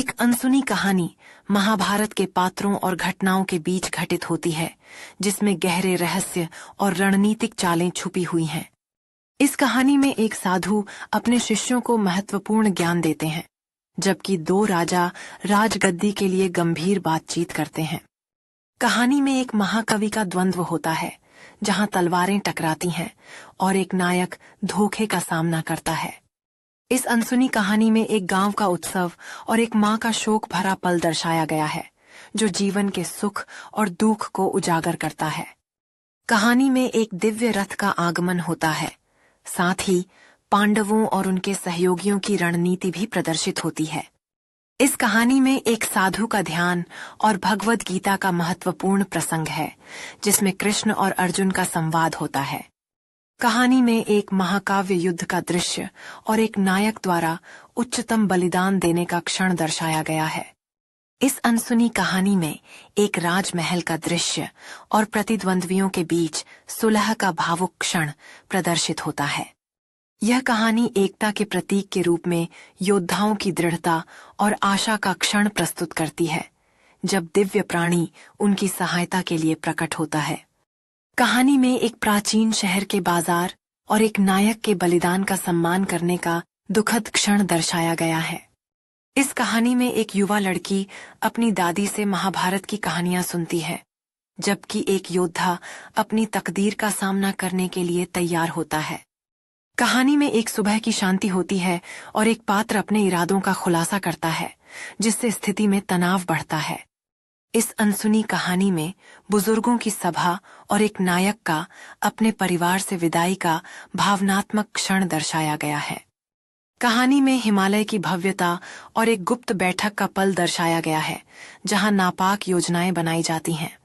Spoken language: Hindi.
एक अनसुनी कहानी महाभारत के पात्रों और घटनाओं के बीच घटित होती है, जिसमें गहरे रहस्य और रणनीतिक चालें छुपी हुई हैं। इस कहानी में एक साधु अपने शिष्यों को महत्वपूर्ण ज्ञान देते हैं, जबकि दो राजा राजगद्दी के लिए गंभीर बातचीत करते हैं। कहानी में एक महाकवि का द्वंद्व होता है, जहां तलवारें टकराती हैं और एक नायक धोखे का सामना करता है। इस अनसुनी कहानी में एक गांव का उत्सव और एक मां का शोक भरा पल दर्शाया गया है, जो जीवन के सुख और दुख को उजागर करता है। कहानी में एक दिव्य रथ का आगमन होता है, साथ ही पांडवों और उनके सहयोगियों की रणनीति भी प्रदर्शित होती है। इस कहानी में एक साधु का ध्यान और भगवद गीता का महत्वपूर्ण प्रसंग है, जिसमें कृष्ण और अर्जुन का संवाद होता है। कहानी में एक महाकाव्य युद्ध का दृश्य और एक नायक द्वारा उच्चतम बलिदान देने का क्षण दर्शाया गया है। इस अनसुनी कहानी में एक राजमहल का दृश्य और प्रतिद्वंद्वियों के बीच सुलह का भावुक क्षण प्रदर्शित होता है। यह कहानी एकता के प्रतीक के रूप में योद्धाओं की दृढ़ता और आशा का क्षण प्रस्तुत करती है, जब दिव्य प्राणी उनकी सहायता के लिए प्रकट होता है। कहानी में एक प्राचीन शहर के बाजार और एक नायक के बलिदान का सम्मान करने का दुखद क्षण दर्शाया गया है। इस कहानी में एक युवा लड़की अपनी दादी से महाभारत की कहानियां सुनती है, जबकि एक योद्धा अपनी तकदीर का सामना करने के लिए तैयार होता है। कहानी में एक सुबह की शांति होती है और एक पात्र अपने इरादों का खुलासा करता है, जिससे स्थिति में तनाव बढ़ता है। इस अनसुनी कहानी में बुजुर्गों की सभा और एक नायक का अपने परिवार से विदाई का भावनात्मक क्षण दर्शाया गया है। कहानी में हिमालय की भव्यता और एक गुप्त बैठक का पल दर्शाया गया है, जहां नापाक योजनाएं बनाई जाती हैं।